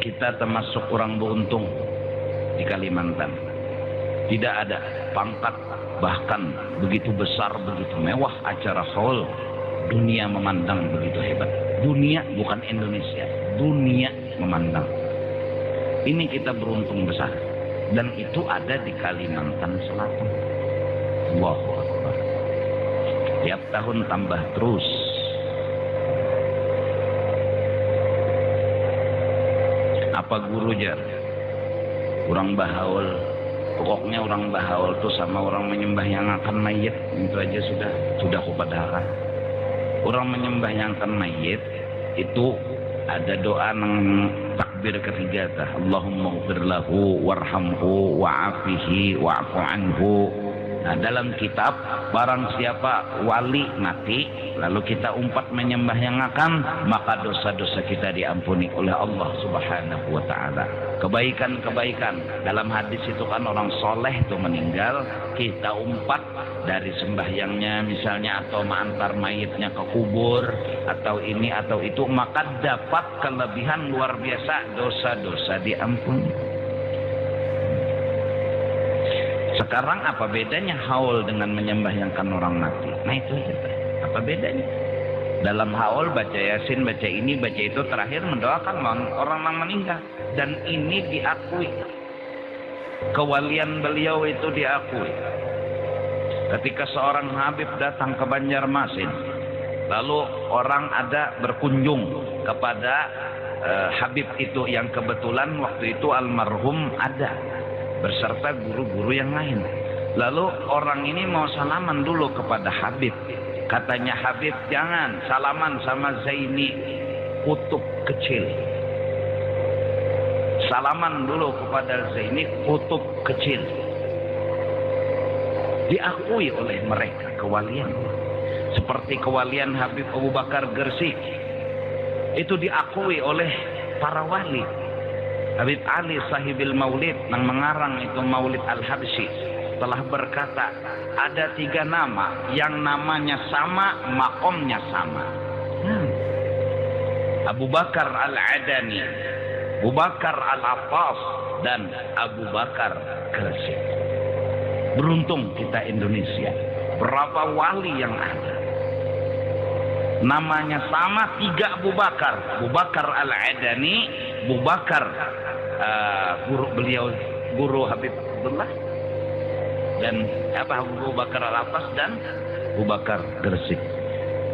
Kita termasuk orang beruntung di Kalimantan. Tidak ada pangkat bahkan begitu besar, begitu mewah acara haul. Dunia memandang begitu hebat. Dunia, bukan Indonesia. Dunia memandang. Ini kita beruntung besar. Dan itu ada di Kalimantan Selatan. Allahu Akbar. Tiap tahun tambah terus. Apa guru jar? Orang bahaul. Pokoknya orang bahaul tuh sama orang menyembah yang akan mayit. Itu aja sudah kupadahkan. Orang menyembah yang akan mayit itu ada doa nang takbir ketiga tah. Allahumma ighfir lahu warhamhu wa'afihi wa'fu anhu. Nah, dalam kitab barang siapa wali mati lalu kita umpat menyembah yang akan, maka dosa-dosa kita diampuni oleh Allah Subhanahu wa taala. Kebaikan-kebaikan dalam hadis itu kan orang soleh itu meninggal, kita umpat dari sembahyangnya misalnya atau mengantar mayitnya ke kubur atau ini atau itu, maka dapat kelebihan luar biasa, dosa-dosa diampuni. Sekarang apa bedanya haul dengan menyembahyangkan orang mati? Nah itu aja. Apa bedanya? Dalam haul baca Yasin, baca ini, baca itu, terakhir mendoakan orang yang meninggal. Dan ini diakui. Kewalian beliau itu diakui. Ketika seorang Habib datang ke Banjarmasin, lalu orang ada berkunjung kepada Habib itu yang kebetulan waktu itu almarhum ada beserta guru-guru yang lain. Lalu orang ini mau salaman dulu kepada Habib. Katanya Habib, jangan salaman sama Zaini, kutub kecil. Salaman dulu kepada Zaini, kutub kecil. Diakui oleh mereka kewalian. Seperti kewalian Habib Abu Bakar Gresik. Itu diakui oleh para wali. Habib Ali sahibil maulid yang mengarang itu Maulid Al-Habsyi telah berkata, ada 3 nama yang namanya sama, makomnya sama. Abu Bakar Al-Adani, Abu Bakar Al-Affas, dan Abu Bakar Gresik. Beruntung kita Indonesia. Berapa wali yang ada? Namanya sama, 3 Abu Bakar. Abu Bakar Al-Adani, Abu Bakar guru Habib Abdullah, dan Abu Bakar Al-Affas, dan Abu Bakar Gresik.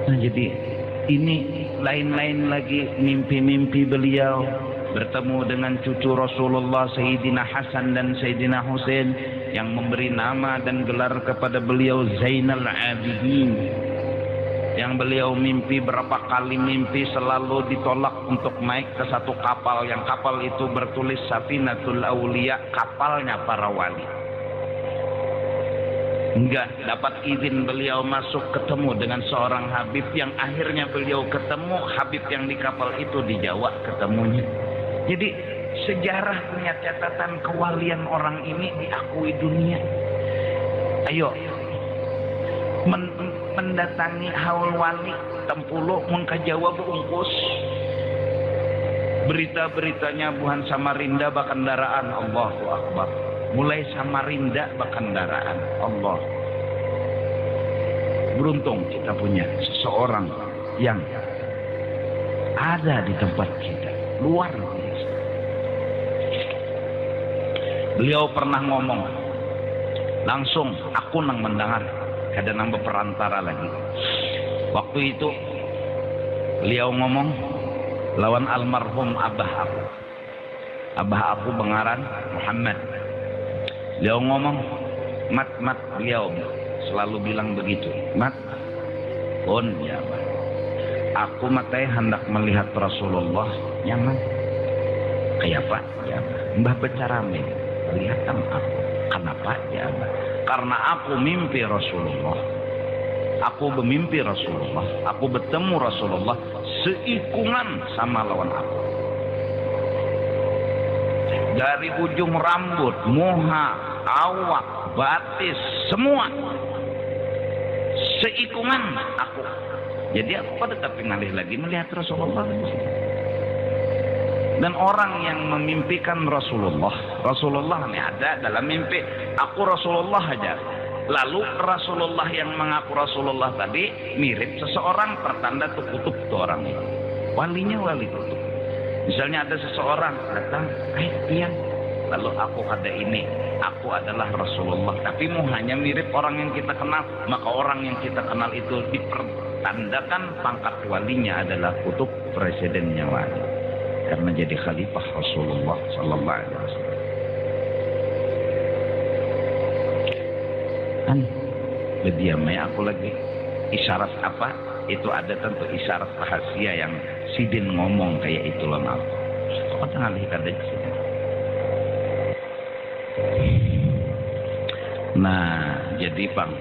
Nah, jadi ini lain-lain lagi mimpi-mimpi beliau bertemu dengan cucu Rasulullah Sayyidina Hasan dan Sayyidina Husain yang memberi nama dan gelar kepada beliau Zainal Abidin. Yang beliau mimpi berapa kali mimpi selalu ditolak untuk naik ke satu kapal, yang kapal itu bertulis Safinatul Aulia, kapalnya para wali. Enggak dapat izin beliau masuk ketemu dengan seorang Habib yang akhirnya beliau ketemu Habib yang di kapal itu di Jawa ketemunya. Jadi sejarah punya catatan kewalian orang ini diakui dunia. Ayo mendatangi haul wali Tempulu mengkajawab ungkus berita-beritanya buhan Samarinda bakandaraan. Allahu Akbar. Mulai Samarinda bakandaraan. Allah. Beruntung kita punya seseorang yang ada di tempat kita, luar biasa. Beliau pernah ngomong langsung, aku nang mendengar, ada nambah perantara lagi. Waktu itu beliau ngomong lawan almarhum abah aku. Abah aku bengaran Muhammad. Beliau ngomong, mat beliau selalu bilang begitu. Mat, pun ya abah. Aku matai hendak melihat Rasulullah nyaman. Kayak apa? Ya abah. Mbah becarame, lihat aku. Kenapa ya abah? Karena aku mimpi Rasulullah. Aku bermimpi Rasulullah. Aku bertemu Rasulullah seikungan sama lawan aku. Dari ujung rambut, muha, awak, batis, semua seikungan aku. Jadi aku pada tapi ngalih lagi melihat Rasulullah. Dan orang yang memimpikan Rasulullah ini ada dalam mimpi, aku Rasulullah aja. Lalu Rasulullah yang mengaku Rasulullah tadi mirip seseorang, pertanda tuh kutub tuh orang itu. Walinya wali kutub. Misalnya ada seseorang datang, pian. Lalu aku ada ini, aku adalah Rasulullah. Tapi mau hanya mirip orang yang kita kenal, maka orang yang kita kenal itu dipertandakan pangkat walinya adalah kutub, presidennya wali. Karena jadi khalifah Rasulullah sallallahu alaihi wasallam. Kan berdiamnya aku lagi. Isyarat apa? Itu ada tentu isyarat rahasia yang sidin ngomong kayak itu loh, maaf. Kok ngalih kada sini. Nah, jadi Bang,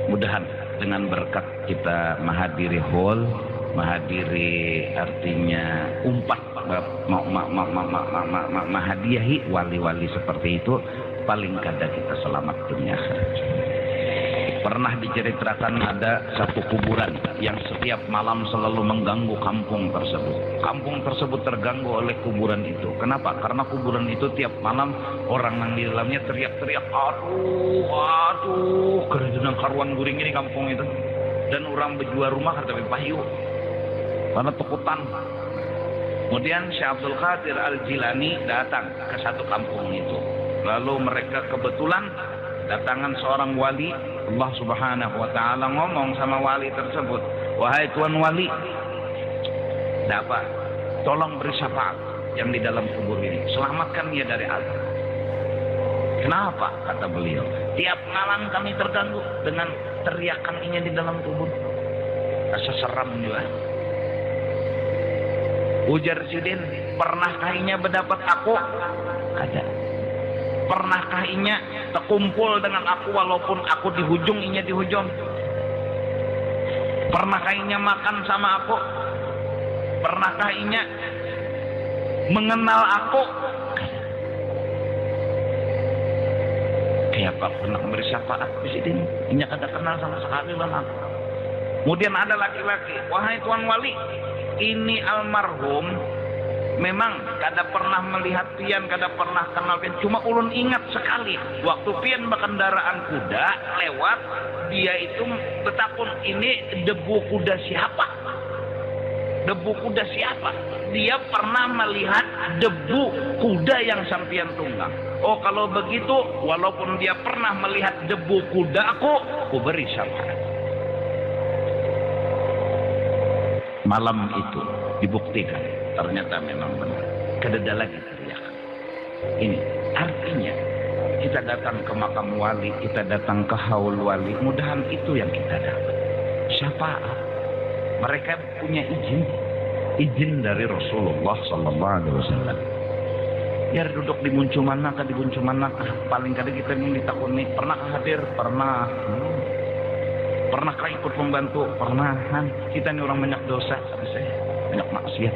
mudahan dengan berkat kita menghadiri hall, menghadiri artinya umpat menghadiahi wali-wali seperti itu, paling kada kita selamat dunia akhirat. Pernah diceritakan ada satu kuburan yang setiap malam selalu mengganggu kampung tersebut. Kampung tersebut terganggu oleh kuburan itu. Kenapa? Karena kuburan itu tiap malam orang yang di dalamnya teriak-teriak, aduh, kerenang karuan guring ini kampung itu. Dan orang berjual rumah tapi payu. Karena takutan. Kemudian Syekh Abdul Qadir Al-Jilani datang ke satu kampung itu. Lalu mereka kebetulan datangan seorang wali. Allah Subhanahu wa taala ngomong sama wali tersebut, "Wahai tuan wali, dapat tolong beri syafaat yang di dalam kubur ini. Selamatkan dia dari azab." Kenapa? Kata beliau, tiap malam kami terganggu dengan teriakan ini di dalam kubur. Rasa seram juga. Ujar Sidin, pernahkah inya mendapat aku? Ada. Pernahkah inya terkumpul dengan aku walaupun aku dihujung, inya dihujung? Pernahkah inya makan sama aku? Pernahkah inya mengenal aku? Kayak apa pernah memberi syafaat di sini? Inya kada kenal sama sekali lah. Kemudian ada laki-laki, wahai tuan wali, ini almarhum memang kada pernah melihat pian, kada pernah kenal pian. Cuma ulun ingat sekali waktu pian berkendaraan kuda lewat, dia itu bertakun, ini debu kuda siapa? Debu kuda siapa? Dia pernah melihat debu kuda yang sampian tunggang. Oh, kalau begitu, walaupun dia pernah melihat debu kuda aku beri syafaat. Malam itu dibuktikan ternyata memang benar. Kedada lagi teriakan. Ini artinya kita datang ke makam wali, kita datang ke haul wali, mudahan itu yang kita dapat. Syafaat. Mereka punya izin dari Rasulullah sallallahu alaihi wasallam. Biar duduk di muncuman paling kada kita yang ditakuni. Pernah hadir? Pernah. Pernahkah ikut membantu? Pernah. Kita ini orang banyak dosa, banyak maksiat.